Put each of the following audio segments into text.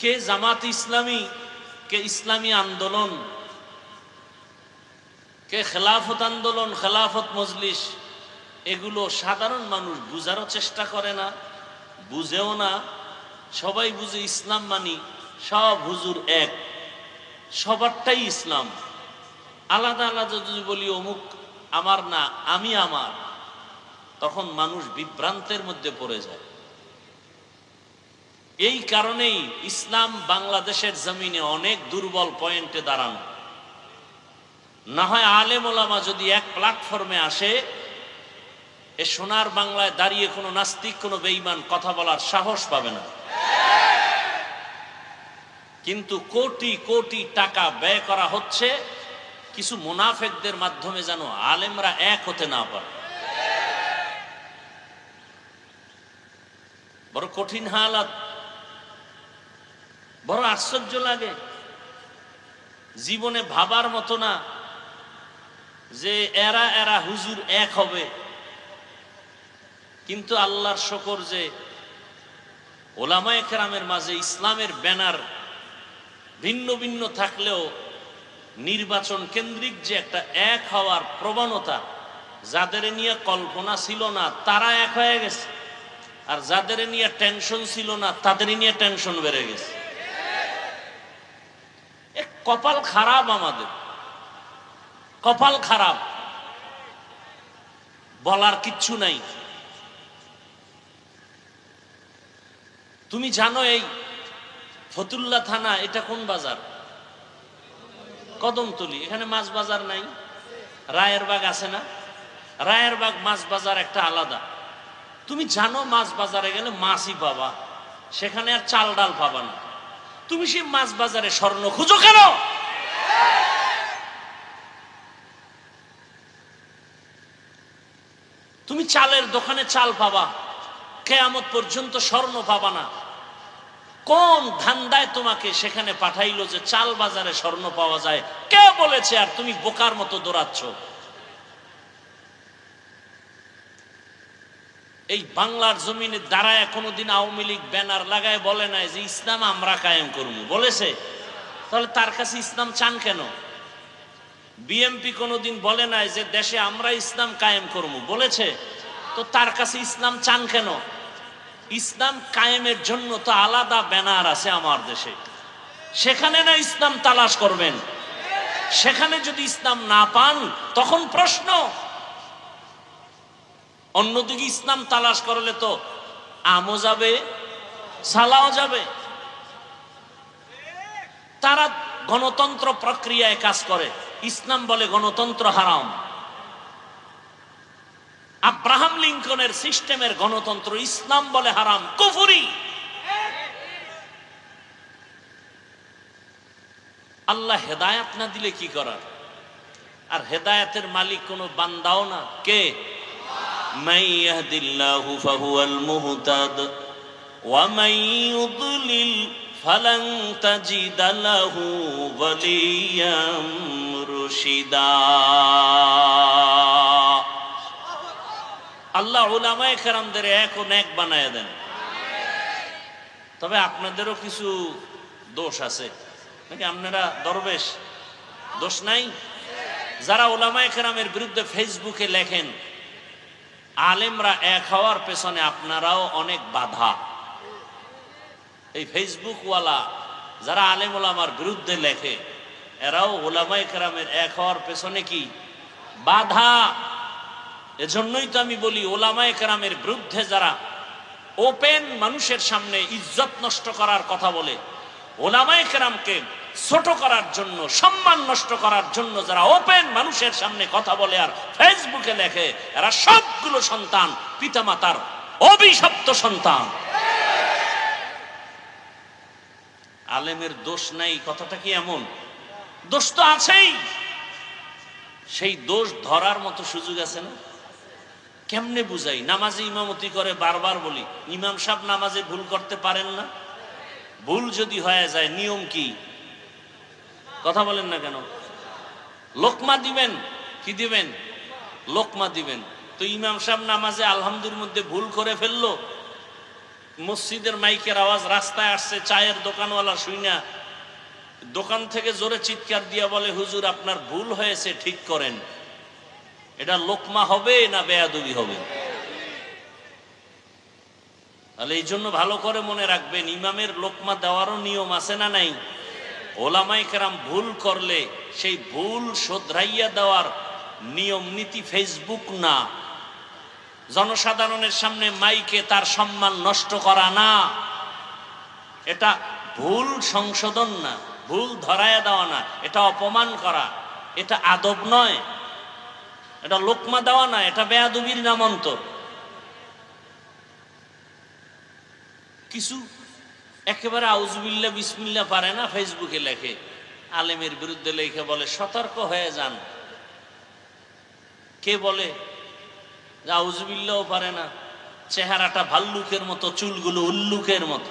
কে জামাত ইসলামী, কে ইসলামী আন্দোলন, কে খেলাফত আন্দোলন, খেলাফত মজলিস, এগুলো সাধারণ মানুষ বুঝারও চেষ্টা করে না, বুঝেও না। সবাই বুঝে ইসলাম মানি, সব হুজুর এক, সবারটাই ইসলাম। আলাদা আলাদা যদি বলি অমুক আমার না, আমি আমার, তখন মানুষ বিভ্রান্তের মধ্যে পড়ে যায়। এই কারণেই ইসলাম বাংলাদেশের জমিনে অনেক দুর্বল পয়েন্টে দাঁড়ানো। না হয় আলেম ওলামা যদি এক প্ল্যাটফর্মে আসে, এ সোনার বাংলায় দাঁড়িয়ে কোনো নাস্তিক, কোনো বেঈমান কথা বলার সাহস পাবে না। কিন্তু কোটি কোটি টাকা ব্যয় করা হচ্ছে কিছু মুনাফেকদের মাধ্যমে, যেন আলেমরা এক হতে না পারে। বড় কঠিন হালাত, বড় আশ্চর্য লাগে। জীবনে ভাবার মতো না যে এরা এরা হুজুর এক হবে। কিন্তু আল্লাহর শকর যে ওলামায়ে কেরামের মাঝে ইসলামের ব্যানার ভিন্ন ভিন্ন থাকলেও নির্বাচন কেন্দ্রিক যে একটা এক হওয়ার প্রবণতা, যাদের নিয়ে কল্পনা ছিল না তারা এক হয়ে গেছে, আর যাদের নিয়ে টেনশন ছিল না তাদের নিয়ে টেনশন বেড়ে গেছে। কপাল খারাপ, আমাদের কপাল খারাপ, বলার কিচ্ছু নাই। তুমি জানো এই ফতুল্লা থানা এটা কোন বাজার? কদমতলি। এখানে মাছ বাজার নাই? রায়েরবাগ আছে না? রায়েরবাগ মাছ বাজার একটা আলাদা। তুমি জানো মাছ বাজারে গেলে মাছই পাবা, সেখানে আর চাল ডাল পাবা না। তুমি সেই মাছ বাজারে স্বর্ণ খুঁজো কেন? তুমি চালের দোকানে চাল পাবা, কিয়ামত পর্যন্ত স্বর্ণ পাবা না। কোন ধান্দায় তোমাকে সেখানে পাঠাইলো যে চাল বাজারে স্বর্ণ পাওয়া যায়? কে বলেছে? আর তুমি বোকার মতো দৌড়াচ্ছ। এই বাংলার জমিনে দাঁড়ায় কোনোদিন আওয়ামী লীগ ব্যানার লাগায় বলে নাই যে ইসলাম আমরা কায়েম করবো? বলেছে? তাহলে তার কাছে ইসলাম চান কেন? বিএমপি কোনোদিন বলে নাই যে দেশে আমরা ইসলাম কায়েম করবো? বলেছে? তো তার কাছে ইসলাম চান কেন? ইসলাম কায়েমের জন্য তো আলাদা ব্যানার আছে আমার দেশে, সেখানে না ইসলাম তালাশ করবেন। সেখানে যদি ইসলাম না পান তখন প্রশ্ন। অন্যদিকে ইসলাম তালাশ করলে তো আমও যাবে, সালাও যাবে। তারা গণতন্ত্র প্রক্রিয়ায় কাজ করে, ইসলাম বলে গণতন্ত্র হারাম। আব্রাহাম লিঙ্কনের সিস্টেমের গণতন্ত্র, ইসলাম বলে হারাম, কুফরি। আল্লাহ হেদায়েত না দিলে কি করার? আর হেদায়েতের মালিক কোন বান্দাও না। কে? মান ইয়াহদিল্লাহু ফাহুয়াল মুহতাদ ওয়া মান ইউদ্লিল ফালান তাজিদা লাহু ওয়ালিয়াম মুরশিদা। আল্লাহ উলামায়ে কেরামদের এক ও নেক বানায় দেন। তবে আপনাদেরও কিছু দোষ আছে নাকি? আপনারা দরবেশ, দোষ নাই? যারা উলামায়ে কেরামের বিরুদ্ধে ফেসবুকে লেখেন, আলেমরা এক হওয়ার পেছনে আপনারাও অনেক বাধা। এই ফেসবুক ওয়ালা যারা আলেম ওলামার বিরুদ্ধে লেখে, এরাও উলামায়ে কেরামের এক হওয়ার পেছনে কি বাধা। এজন্যই তো আমি বলি, উলামায়ে কেরামের বিরুদ্ধে যারা ওপেন মানুষের সামনে ইজ্জত নষ্ট করার কথা বলে, উলামায়ে কেরামকে ছোট করার জন্য, সম্মান নষ্ট করার জন্য যারা ওপেন মানুষের সামনে কথা বলে আর ফেসবুকে লেখে, এরা সবগুলো সন্তান পিতামাতার অভিশপ্ত সন্তান। আলেমের দোষ নাই কথাটা কি এমন? দোষ তো আছেই। সেই দোষ ধরার মতো সুযোগ আছে না? কেমনে বুঝাই? নামাজে ইমামতি করে বারবার বলি, ইমাম সাহেব নামাজে ভুল করতে পারেন না? ভুল যদি হয়ে যায় নিয়ম কি? কথা বলেন না কেন? লোকমা দিবেন। কি দিবেন? লোকমা দিবেন। তো ইমাম সাহেব নামাজে আলহামদুর মধ্যে ভুল করে ফেললো, মসজিদের মাইকের আওয়াজ রাস্তায় আসছে, চায়ের দোকানওয়ালা শুইনা দোকান থেকে জোরে চিৎকার দিয়া বলে, হুজুর আপনার ভুল হয়েছে, ঠিক করেন। এটা লোকমা হবে না বেয়াদবি হবে? তাহলে এই জন্য ভালো করে মনে রাখবেন, ইমামের লোকমা দেওয়ারও নিয়ম আছে না নাই? ওলামায়ে কেরাম ভুল করলে সেই ভুল শোধরাইয়া দেওয়ার নিয়ম নীতি ফেসবুক না, জনসাধারণের সামনে মাইকে তার সম্মান নষ্ট করা না। এটা ভুল সংশোধন না, ভুল ধরায়া দেওয়া না, এটা অপমান করা, এটা আদব নয়, এটা লোকমা দেওয়া না, এটা বেয়াদবির নামান্তর। কিছু একেবারে আউজুবিল্লাহ বিসমিল্লাহ পারে না, ফেসবুকে লেখে, আলেমের বিরুদ্ধে লেখে বলে সতর্ক হয়ে যান। কে বলে যে আউজুবিল্লাহও পারে না, চেহারাটা ভাল্লুকের মতো, চুলগুলো উল্লুকের মতো,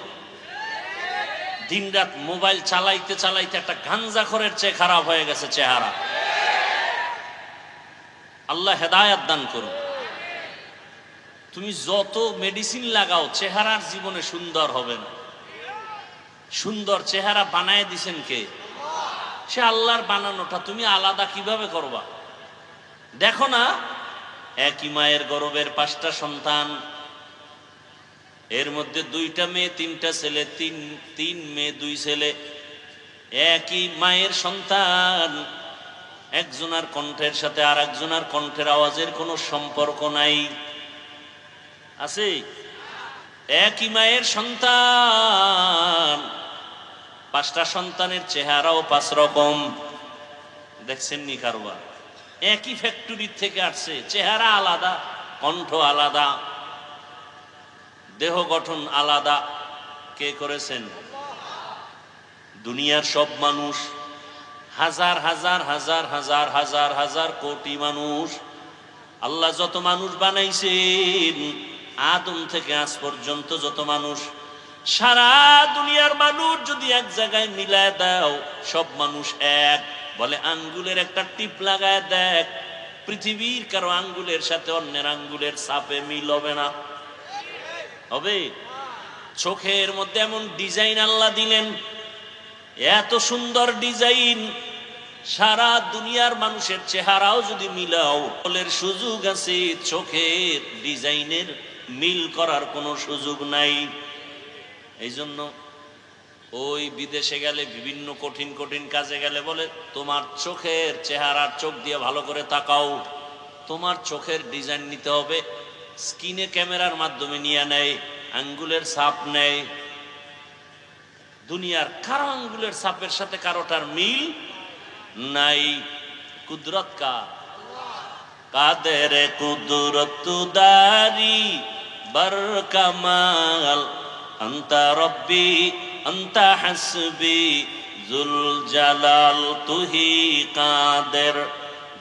দিনরাত মোবাইল চালাইতে চালাইতে একটা গাঞ্জাখোরের চেয়ে খারাপ হয়ে গেছে চেহারা। আল্লাহ হেদায়াত দান করুন। তুমি যত মেডিসিন লাগাও চেহারার জীবনে সুন্দর হবে না। সুন্দর চেহারা বানায় দিছেন কে? সে আল্লাহর বানানোটা তুমি আলাদা কিভাবে করবা? দেখো না, একই মায়ের গর্ভের 5টা সন্তান, এর মধ্যে 2টা মেয়ে 3টা ছেলে, তিন মেয়ে 2 ছেলে, একই মায়ের সন্তান, একজনের কণ্ঠের সাথে আর একজনের কণ্ঠের আওয়াজের কোনো সম্পর্ক নাই, আছে? একই মায়ের সন্তান, 5টা সন্তানের চেহারাও 5 রকম। দেখছেন নি কারবার? একই ফ্যাক্টরি থেকে আসছে, চেহারা আলাদা, কণ্ঠ আলাদা, দেহ গঠন আলাদা। কে করেছেন? দুনিয়ার সব মানুষ, হাজার হাজার হাজার হাজার হাজার হাজার কোটি মানুষ, আল্লাহ যত মানুষ বানাইছেন, আদম থেকে আজ পর্যন্ত যত মানুষ, সারা দুনিয়ার মানুষ যদি এক জায়গায় মিলায় দাও, সব মানুষ এক। বলে আঙ্গুলের একটা টিপ লাগায় দেখ, পৃথিবীর কারো আঙ্গুলের সাথে অন্যের আঙ্গুলের ছাপে মিল হবে না। হবে? চোখের মধ্যে এমন ডিজাইন আল্লাহ দিলেন, এত সুন্দর ডিজাইন, সারা দুনিয়ার মানুষের চেহারাও যদি মিলাও, বলের সুযোগ আছে, চোখের ডিজাইনের মিল করার কোনো সুযোগ নাই। এই জন্য ওই বিদেশে গেলে, বিভিন্ন কঠিন কঠিন কাজে গেলে বলে, তোমার চোখের চেহারার চোখ দিয়ে ভালো করে তাকাও, তোমার চোখের ডিজাইন নিতে হবে। স্ক্রিনে ক্যামেরার মাধ্যমে নিয়ে নেয়, আঙ্গুলের ছাপ নেয়। দুনিয়ার কারো আঙ্গুলের ছাপের সাথে কারোটার মিল নাই। কুদরত কাদের কুদরত দারি বার কামাল, আন্তা রব্বি আন্তা হাসবি জুল জালাল, তুহি কাদের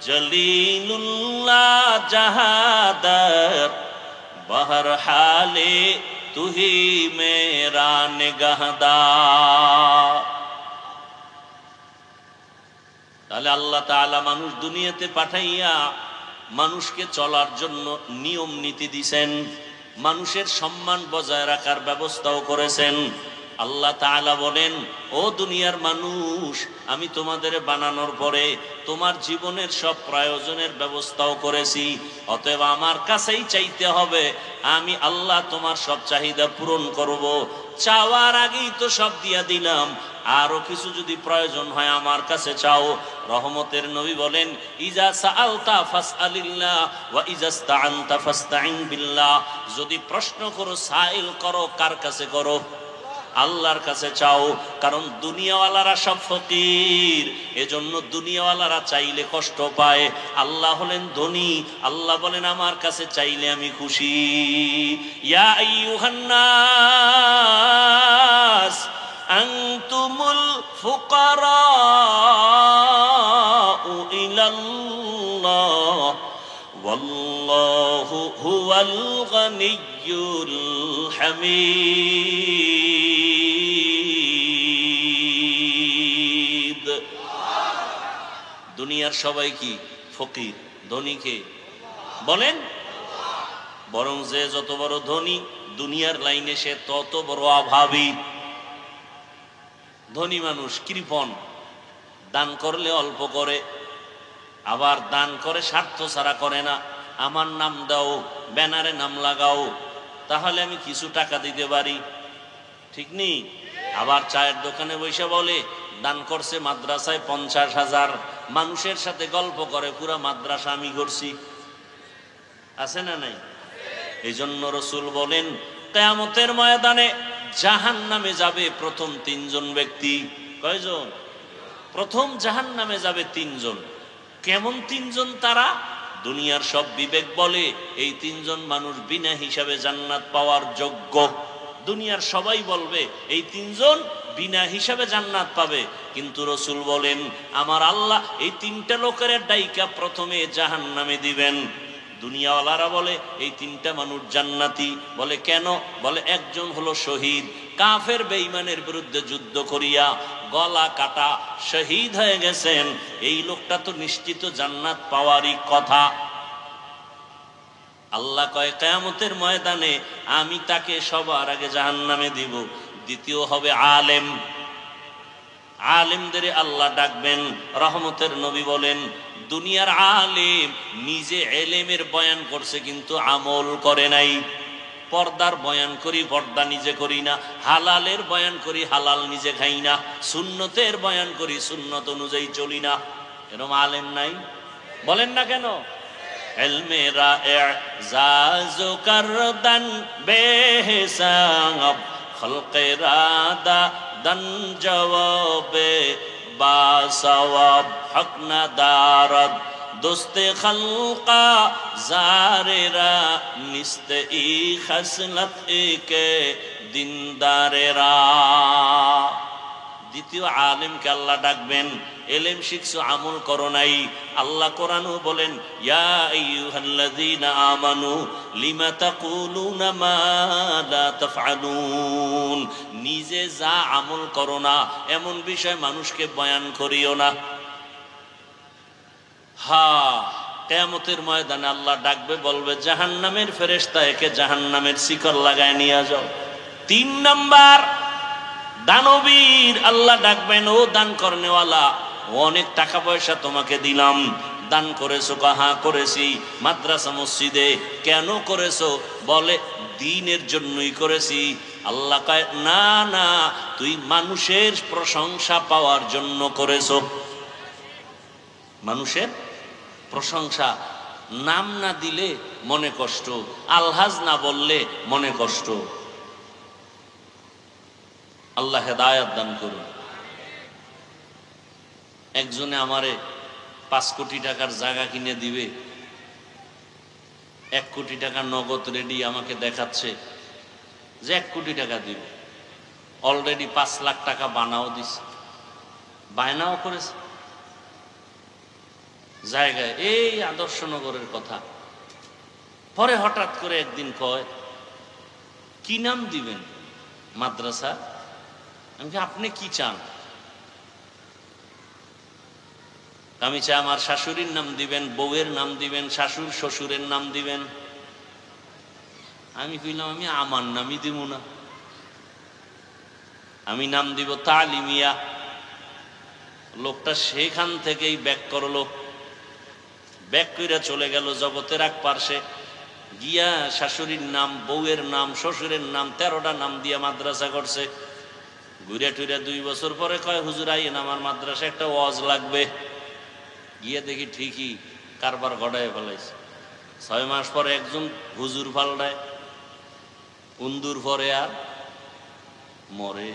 জলিলুল্লাহ জাহাদার, বহর হালে তুহি মেরা নিগাহদার। তাহলে আল্লাহ তাআলা মানুষ দুনিয়াতে পাঠাইয়া মানুষকে চলার জন্য নিয়ম নীতি দিছেন, মানুষের সম্মান বজায় রাখার ব্যবস্থাও করেছেন। আল্লাহ তাআলা বলেন, ও দুনিয়ার মানুষ, আমি তোমাদের বানানোর পরে তোমার জীবনের সব প্রয়োজনের ব্যবস্থাও করেছি, অতএব আমার কাছেই চাইতে হবে, আমি আল্লাহ তোমার সব চাহিদা পূরণ করব। চাওয়ার আগেই তো সব দিয়া দিলাম, আরো কিছু যদি প্রয়োজন হয় আমার কাছে চাও। রহমতের নবী বলেন, ইজা সাআলতা ফাসআলিল্লাহ ওয়া ইজাস্তাআনতা ফাস্তাইন বিল্লাহ। যদি প্রশ্ন করো, সাইল করো, কার কাছে করো? আল্লাহর কাছে চাও। কারণ দুনিয়াওয়ালারা সব ফকির, এজন্য দুনিয়াওয়ালারা চাইলে কষ্ট পায়। আল্লাহ হলেন ধনী, আল্লাহ বলেন আমার কাছে চাইলে আমি খুশি। ইয়া আইয়ুহান নাস আনতুমুল ফুকারাউ ইলাল্লাহ ওয়াল্লাহু হুয়াল গনিয়্যুল হামিদ। দুনিয়ার সবাই কি ফকির? ধনীকে বলেন? বরং যে যত বড় ধনী, দুনিয়ার লাইনে সে তত বড় অভাবী। ধনী মানুষ কৃপণ, দান করলে অল্প করে, আবার দান করে স্বার্থ ছাড়া করে না। আমার নাম দাও, ব্যানারে নাম লাগাও, তাহলে আমি কিছু টাকা দিতে পারি, ঠিক নেই? আবার চায়ের দোকানে বসে বলে দান করছে মাদ্রাসায় 50,000, মানুষের সাথে গল্প করে পুরা মাদ্রাসা আমি করছি। আছে না নাই? এই জন্য রসুল বলেন কিয়ামতের ময়দানে জাহান্নামে যাবে প্রথম 3 জন ব্যক্তি। কয়জন? প্রথম জাহান্নামে যাবে 3 জন। কেমন 3 জন তারা? দুনিয়ার সব বিবেক বলে এই 3 জন মানুষ বিনা হিসাবে জান্নাত পাওয়ার যোগ্য। দুনিয়ার সবাই বলবে এই 3 জন বিনা হিসাবে জান্নাত পাবে, কিন্তু রসুল বলেন আমার আল্লাহ এই 3টা লোকের ডাইকা প্রথমে জাহান্নামে দিবেন। দুনিয়াওয়ালারা বলে এই 3টা মানুষ জান্নাতি। বলে কেন? বলে একজন হলো শহীদ, কাফের বেঈমানের বিরুদ্ধে যুদ্ধ করিয়া গলা কাটা শহীদ হয়ে গেছেন, এই লোকটা তো নিশ্চিত জান্নাত পাওয়ারই কথা। আল্লাহ কয় কিয়ামতের ময়দানে আমি তাকে সবার আগে জাহান্নামে দিব। দ্বিতীয় হবে আলেম। আলেমদের আল্লাহ ডাকবেন। রহমতের নবী বলেন দুনিয়ার আলেম নিজে এলেমের বয়ান করছে কিন্তু আমল করে নাই। পর্দার বয়ান করি, পর্দা নিজে করি না। হালালের বয়ান করি, হালাল নিজে খাই না। সুন্নতের বয়ান করি, সুন্নত অনুযায়ী চলি না। এরকম আলেম নাই? বলেন না কেন? ইলমে রা'ইজাজ করদান বেহিসাব, খলকে রাদা দান জওয়াবে বাসওয়াব, হক না দারদ দোস্তে খলকা জারেরা, নিস্তে ই খসলত কে দিনদারেরা। দ্বিতীয় আলেমকে আল্লাহ ডাকবেন, এলেম শিখছো আমল করো নাই। আল্লাহ কোরআনও বলেন ইয়া আইয়ুহাল্লাযীনা আমানু লিমা তাকুলুনা মা লা তাফআলুন। নিজে যা আমল করো না এমন বিষয় মানুষকে বয়ান করিও না। কিয়ামতের ময়দানে আল্লাহ ডাকবে, বলবে জাহান্নামের ফেরেশতা একে জাহান্নামের শিকল লাগায় নিয়ে যাও। 3 নাম্বার দানবীর আল্লাহ ডাকবেন, ও দান করনেওয়ালা, অনেক টাকা পয়সা তোমাকে দিলাম, দান করেছো? হ্যাঁ করেছি। মাদ্রাসা মসজিদে কেন করেছো? বলে দ্বীনের জন্যই করেছি। আল্লাহ কয় না না, তুই মানুষের প্রশংসা পাওয়ার জন্য করেছো। মানুষের প্রশংসা, নাম না দিলে মনে কষ্ট, আলহাজ না বললে মনে কষ্ট। আল্লাহ হেদায়েত দান করুন। একজনে আমারে 5 কোটি টাকার জায়গা কিনে দিবে, 1 কোটি টাকা নগদ রেডি আমাকে দেখাচ্ছে যে 1 কোটি টাকা দিবে। অলরেডি 5 লাখ টাকা বানাও দিছে, বায়নাও করেছে জায়গায়, এই আদর্শনগরের কথা। পরে হঠাৎ করে একদিন কয় কি নাম দিবেন? মাদ্রাসা। আমি আপনি কি চান? আমি চাই আমার শাশুড়ির নাম দিবেন, বউয়ের নাম দিবেন, শাশুড় শ্বশুরের নাম দিবেন। আমি কইলাম আমি আমার নামই দিব না, আমি নাম দিব তালিমিয়া। লোকটা সেখান থেকেই ব্যাক করলো, ব্যাক কইরা চলে গেল জগতের এক পার্শ্বে গিয়া শাশুড়ির নাম, বউয়ের নাম, শ্বশুরের নাম 13টা নাম দিয়া মাদ্রাসা করছে। ঘুরে টুরে 2 বছর পরে কয় হুজুর আইয়েন আমার মাদ্রাসা একটা ওয়াজ লাগবে। গিয়ে দেখি ঠিকই কারবার ঘটায় ফেলাইছে। 6 মাস পরে একজন হুজুর পাল্টায়, উন্দুর পরে আর মরে।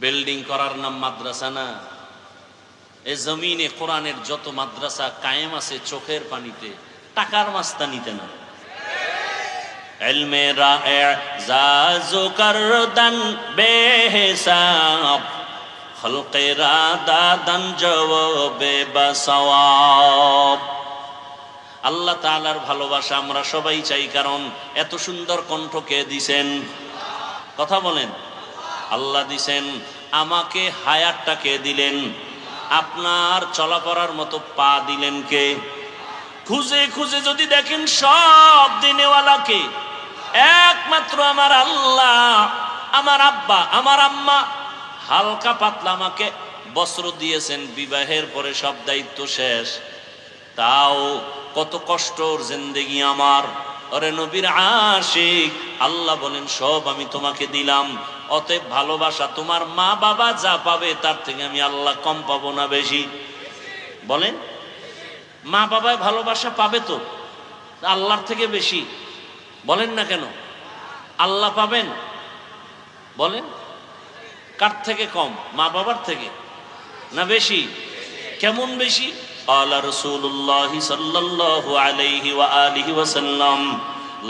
বিল্ডিং করার নাম মাদ্রাসা না। এ জমিনে কোরআনের যত মাদ্রাসা কায়েম আছে চোখের পানিতে, টাকার মাস্তানিতে না। ইলমে রা'ইজাজ করদান বেহিসাব, খলকে রাদা দান জওয়াবে বাসওয়াব। আল্লাহ তাআলার ভালোবাসা আমরা সবাই চাই, কারণ এত সুন্দর কণ্ঠ কে দিছেন? কথা বলেন। আল্লাহ দিছেন। আমাকে হায়াতটা কে দিলেন? আপনার চলাফেরার মতো পা দিলেন কে? খুঁজে খুঁজে যদি দেখেন সব দিনেওয়ালাকে, একমাত্র আমার আল্লাহ। আমার আব্বা আমার আম্মা হালকা পাতলা আমাকে বস্ত্র দিয়েছেন, বিবাহের পরে সব দায়িত্ব শেষ, তাও কত কষ্টর জিন্দেগি আমার। ওরে নবীর আশিক, আল্লাহ বলেন সব আমি তোমাকে দিলাম। অতএব ভালোবাসা তোমার মা বাবা যা পাবে তার থেকে আমি আল্লাহ কম পাবো না বেশি? বলেন, মা বাবায় ভালোবাসা পাবে তো আল্লাহর থেকে বেশি? বলেন না কেন? আল্লাহ পাবেন? বলেন, কার থেকে কম? মা বাবার থেকে না বেশি? কেমন বেশি? قال رسول الله صلى الله عليه وآله وسلم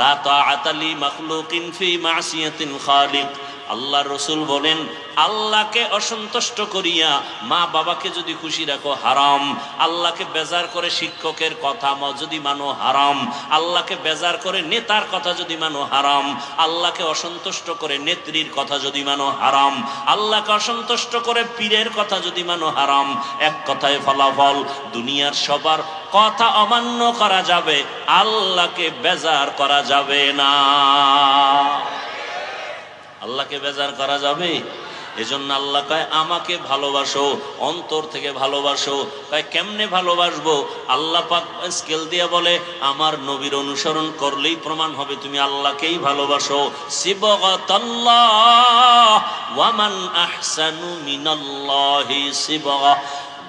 لا طاعة لمخلوق في معصية الخالق। আল্লাহ রসুল বলেন, আল্লাহকে অসন্তুষ্ট করিয়া মা বাবাকে যদি খুশি রাখো হারাম। আল্লাহকে বেজার করে শিক্ষকের কথা যদি মানো হারাম। আল্লাহকে বেজার করে নেতার কথা যদি মানো হারাম। আল্লাহকে অসন্তুষ্ট করে নেত্রীর কথা যদি মানো হারাম। আল্লাহকে অসন্তুষ্ট করে পীরের কথা যদি মানো হারাম। এক কথায় ফলাফল, দুনিয়ার সবার কথা অমান্য করা যাবে, আল্লাহকে বেজার করা যাবে না। আল্লাহকে বেজার করা যাবে? এজন্য আল্লাহ কয় আমাকে ভালোবাসো, অন্তর থেকে ভালোবাসো। কয় কেমনে ভালোবাসবো? আল্লাহ পাক স্কেল দিয়ে বলে আমার নবীর অনুসরণ করলেই প্রমাণ হবে তুমি আল্লাহকেই ভালোবাসো। সিবগাতাল্লাহ ওয়া মান আহসানু মিনাল্লাহি সিবগা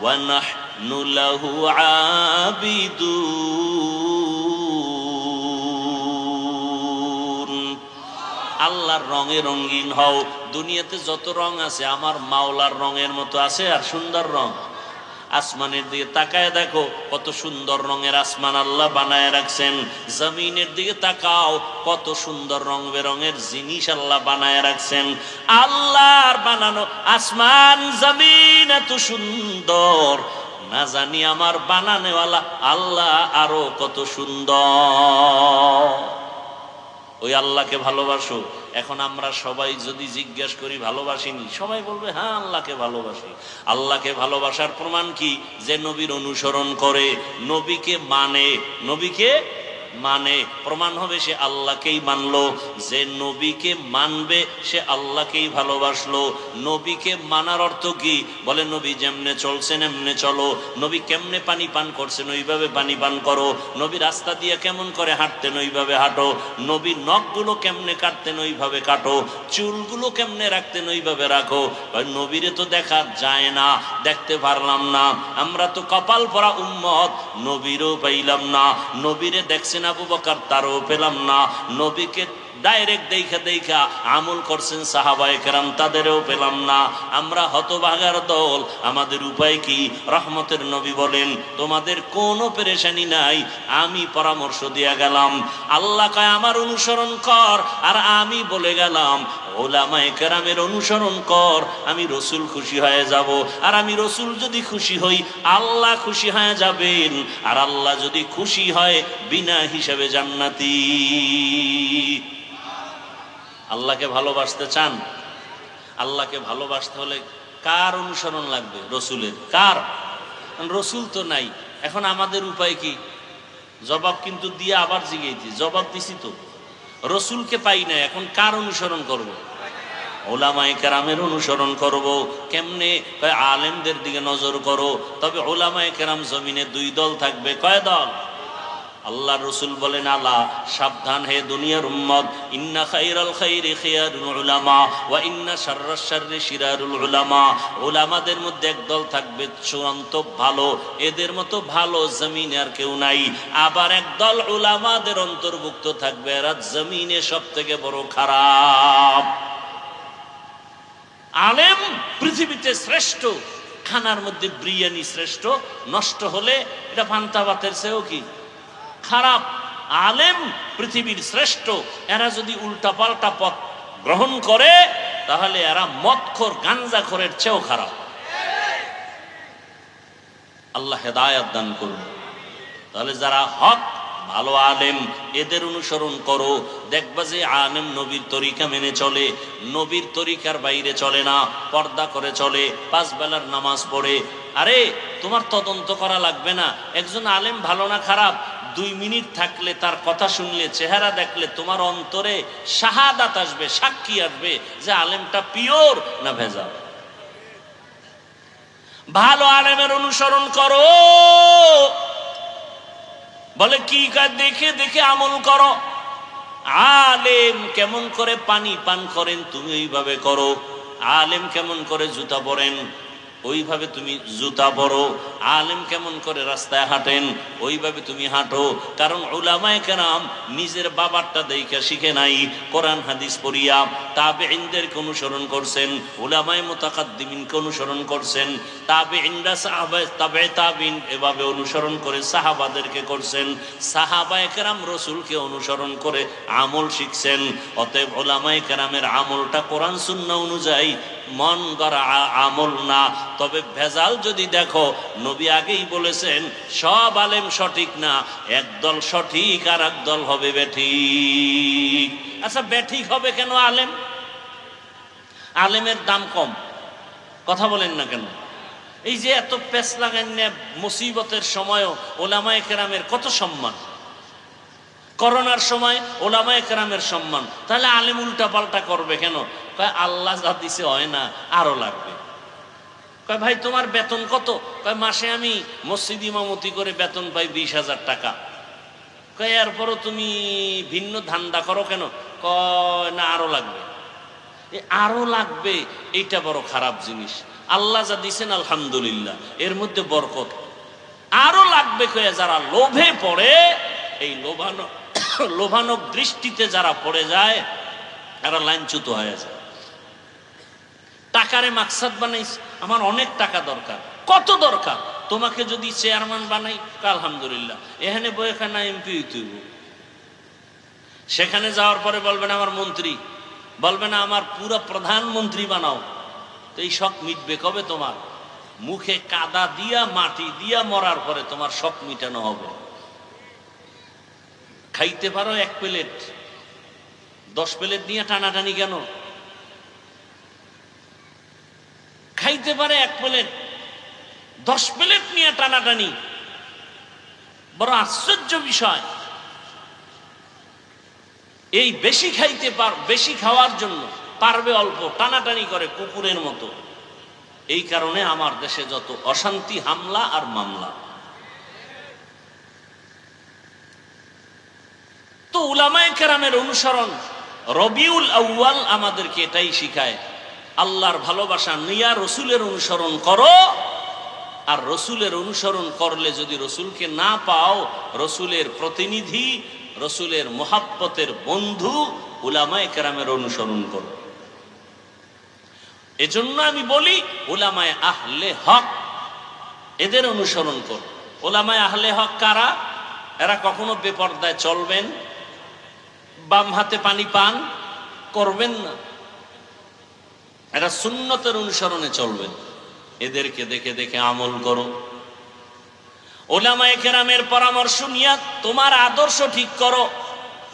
ওয়া নাহনু লাহু আবিদুন। আল্লাহর রঙে রঙিন হও। দুনিয়াতে যত রং আছে আমার মাওলার রঙের মতো আছে আর সুন্দর রং? আসমানের দিকে তাকায় দেখো কত সুন্দর রঙের আসমান আল্লাহ বানায় রাখছেন। জমিনের দিকে তাকাও কত সুন্দর রং বেরঙের জিনিস আল্লাহ বানায় রাখছেন। আল্লাহর বানানো আসমান জমিন এত সুন্দর, না জানি আমার বানানেওয়ালা আল্লাহ আরো কত সুন্দর। ওই আল্লাহকে ভালোবাসো। এখন আমরা সবাই যদি জিজ্ঞাসা করি ভালোবাসিনি, সবাই বলবে হ্যাঁ আল্লাহকে ভালোবাসি। আল্লাহকে ভালোবাসার প্রমাণ কি? যে নবীর অনুসরণ করে, নবীকে মানে, নবীকে মানে প্রমাণ হবে সে আল্লাহকেই মানলো। যে নবীকে মানবে সে আল্লাহকেই ভালোবাসলো। নবীকে মানার অর্থ কি? বলে নবী যেমনে চলছেন এমনে চলো। নবী কেমনে পানি পান করছেন ওইভাবে পানি পান করো। নবী রাস্তা দিয়ে কেমন করে হাঁটতেন ওইভাবে হাঁটো। নবী নখগুলো কেমনে কাটতেন ওইভাবে কাটো। চুলগুলো কেমনে রাখতেন ওইভাবে রাখো। নবীরে তো দেখা যায় না, দেখতে পারলাম না, আমরা তো কপাল পরা উম্মত, নবীরও পাইলাম না। নবীরে দেখছেন আবু বকর, তারও পেলাম না। নবীকে ডাইরেক্ট দেখা আমল করছেন সাহাবায়ে কেরাম, তাদেরও পেলাম না। আমরা হতভাগার দল, আমাদের উপায় কি? রহমতের নবী বলেন তোমাদের কোনো পেরেশানি নাই, আমি পরামর্শ দিয়া গেলাম। আল্লাহ কয় আমার অনুসরণ কর, আর আমি বলে গেলাম ওলামায়ে কেরামের অনুসরণ কর। আমি রসুল খুশি হয়ে যাব, আর আমি রসুল যদি খুশি হই আল্লাহ খুশি হয়ে যাবেন, আর আল্লাহ যদি খুশি হয় বিনা হিসাবে জান্নাতি। আল্লাহকে ভালোবাসতে চান? আল্লাহকে ভালোবাসতে হলে কার অনুসরণ লাগবে? রসুলের। কার? রসুল তো নাই। এখন আমাদের উপায় কি? জবাব কিন্তু দিয়ে আবার জিজ্ঞেস জবাব দিছি তো, রসুলকে পাই না, এখন কার অনুসরণ করব? ওলামায়ে কেরামের অনুসরণ করব। কেমনে? আলেমদের দিকে নজর করো। তবে ওলামায়ে কেরাম জমিনে দুই দল থাকবে। কয় দল? আল্লাহ রসুল বলেন আলা সাবধান হে দুনিয়ার উম্মত, ইন্না খাইরাল খাইরি খিয়ারুল উলামা ওয়া ইন্না শাররাশ শাররি শিরারুল উলামা। উলামাদের মধ্যে এক দল থাকবে চূড়ান্ত ভালো, এদের মতো ভালো জমিনে আর কেউ নাই। আবার এক দল উলামাদের অন্তর্ভুক্ত থাকবে এরা জমিনে সবথেকে বড় খারাপ। আলেম পৃথিবীতে শ্রেষ্ঠ, খানার মধ্যে বিরিয়ানি শ্রেষ্ঠ, নষ্ট হলে এটা পান্তা ভাতের চেয়েও কি খারাপ। আলেম পৃথিবীর শ্রেষ্ঠ, এরা যদি উল্টাপাল্টা পথ গ্রহণ করে তাহলে এরা মদখোর গাঞ্জাখোরের চেয়েও খারাপ। আল্লাহ হেদায়েত দান করুন। তাহলে যারা হক ভালো আলেম এদের অনুসরণ করো, দেখবা যে আলেম নবীর তরিকা মেনে চলে, নবীর তরিকার বাইরে চলে না, পর্দা করে চলে, 5 বেলার নামাজ পড়ে। আরে তোমার তদন্ত করা লাগবে না একজন আলেম ভালো না খারাপ, 2 মিনিট থাকলে, তার কথা শুনলে, চেহারা দেখলে তোমার অন্তরে শাহাদাত আসবে, সাক্ষী আসবে যে আলেমটা পিওর না ভেজাল। ভালো আলেমের অনুসরণ করো। বলে কি কাজ? দেখে দেখে আমল করো। আলেম কেমন করে পানি পান করেন তুমি ওইভাবে করো। আলেম কেমন করে জুতা পরেন ওইভাবে তুমি জুতা পরো। আলেম কেমন করে রাস্তায় হাঁটেন ওইভাবে তুমি হাঁটো। কারণ উলামায়ে কেরাম নিজের বাবারটা দেখে শিখে নাই, কোরআন হাদিস পড়িয়া তাবেঈনদেরকে অনুসরণ করছেন, উলামায়ে মুতাকাদ্দিমিনকে অনুসরণ করছেন, তাবেঈনরা সাহাবায়ে তাবেঈন এভাবে অনুসরণ করে সাহাবাদেরকে করছেন, সাহাবায়ে কেরাম রাসূলকে অনুসরণ করে আমল শিখছেন। অতএব উলামায়ে কেরামের আমলটা কোরআন সুন্নাহ অনুযায়ী মন গড়া আমল না। তবে ভেজাল যদি দেখো, নবী আগেই বলেছেন সব আলেম সঠিক না, একদল সঠিক আর একদল হবে বেঠিক। আচ্ছা বেঠিক হবে কেন? আলেমের দাম কম, কথা বলেন না কেন? এই যে এত পেছ লাগান না, মুসিবতের সময়ও ওলামায়ে কেরামের কত সম্মান, করোনার সময় ওলামায়ে কেরামের সম্মান। তাহলে আলেম উল্টা পাল্টা করবে কেন? কয় আল্লাহ যা দিছে হয় না, আরো লাগবে। কয় ভাই তোমার বেতন কত? কয় মাসে আমি মসজিদ ইমামতি করে বেতন পাই 20,000 টাকা। কয় এরপরও তুমি ভিন্ন ধান্দা করো কেন? কয় না আরো লাগবে। আরো লাগবে এইটা বড় খারাপ জিনিস। আল্লাহ যা দিছেন আলহামদুলিল্লাহ, এর মধ্যে বরকত। আরো লাগবে কয়ে যারা লোভে পড়ে, এই লোভানক দৃষ্টিতে যারা পড়ে যায় এরা লাইনচ্যুত হয়ে যায়। টাকারে মাকসাদ বানাইস, আমার অনেক টাকা দরকার। কত দরকার? তোমাকে যদি চেয়ারম্যান বানাই, আলহামদুলিল্লাহ, এখানে বইখানা এমপি হইতে হইব। সেখানে যাওয়ার পরে বলবে না আমার মন্ত্রী, বলবে না আমার পুরো প্রধানমন্ত্রী বানাও। তো এই শখ মিটবে কবে? তোমার মুখে কাদা দিয়া মাটি দিয়া মরার পরে তোমার শখ মিটানো হবে। খাইতে পারো 1 প্লেট, 10 প্লেট নিয়ে টানাটানি কেন? খাইতে পারে 1 প্লেট, 10 প্লেট নিয়ে টানাটানি, বড় আশ্চর্য বিষয়। এই বেশি খাইতে বেশি খাওয়ার জন্য পারবে অল্প, টানাটানি করে কুকুরের মতো। এই কারণে আমার দেশে যত অশান্তি, হামলা আর মামলা। তো উলামায়ে কেরামের অনুসরণ, রবিউল আউয়াল আমাদেরকে এটাই শিখায়। আল্লাহর ভালোবাসা নিয়া রসুলের অনুসরণ করো। আর রসুলের অনুসরণ করলে যদি রসুলকে না পাও, রসুলের প্রতিনিধি, রসুলের মুহাব্বতের বন্ধু উলামায়ে কেরামের অনুসরণ করো। এজন্য আমি বলি উলামায়ে আহলে হক, এদের অনুসরণ করো। উলামায়ে আহলে হক কারা? এরা কখনো বেপরদায় চলবেন, বাম হাতে পানি পান করবেন না, এরা সুন্নতের অনুসরণে চলবেন। এদেরকে দেখে দেখে আমল করো। উলামায়ে কেরামের পরামর্শ নিয়া তোমার আদর্শ ঠিক করো।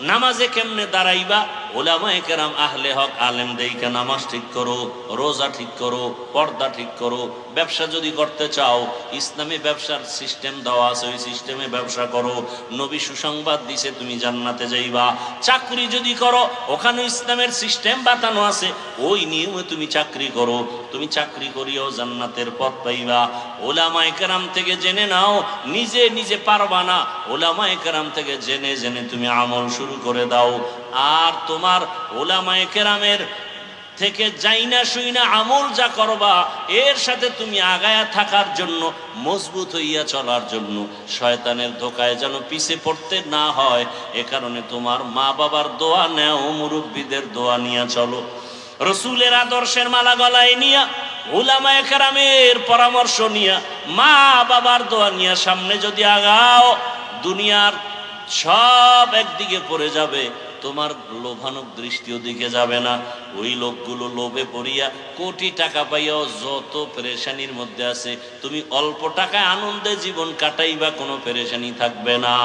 নামাজে কেমনে দাঁড়াইবা, উলামায়ে কেরাম আহলে হক আলেম দেইকে নামাজ ঠিক করো, রোজা ঠিক করো, পর্দা ঠিক করো। ব্যবসা যদি করতে চাও, ইসলামী ব্যবসার সিস্টেম দেওয়া আছে, ওই সিস্টেমে ব্যবসা করো। নবী সুসংবাদ দিছে তুমি জান্নাতে যাইবা। চাকরি যদি করো, ওখানে ইসলামের সিস্টেম বাতানো আছে, ওই নিয়মে তুমি চাকরি করো। তুমি চাকরি করিও জান্নাতের পথ পাইবা। উলামায়ে কেরাম থেকে জেনে নাও, নিজে নিজে পারবা না, উলামায়ে কেরাম থেকে জেনে জেনে তুমি আমল শুরু করে দাও। আর তোমার উলামায়ে কেরামের থেকে যাইনা শুইনা আমল যা করবা, এর সাথে তুমি আগায়া থাকার জন্য, মজবুত হইয়া চলার জন্য, শয়তানের ধোকায় যেন পিছে পড়তে না হয়, এ কারণে তোমার মা বাবার দোয়া নেও, মুরব্বীদের দোয়া নিয়ে চলো। রসুলের আদর্শের মালা গলায় নিয়া, উলামায়ে কেরামের পরামর্শ নিয়া, মা বাবার দোয়া নিয়া সামনে যদি আগাও, দুনিয়ার সব একদিকে পড়ে যাবে, তোমার লোভানক দৃষ্টিও দিকে যাবে না। ওই লোকগুলো লোভে পড়িয়া কোটি টাকা পাইয়াও যত পেরেশানির মধ্যে আছে, তুমি অল্প টাকায় আনন্দে জীবন কাটাইবা, কোনো পেরেশানি থাকবে না।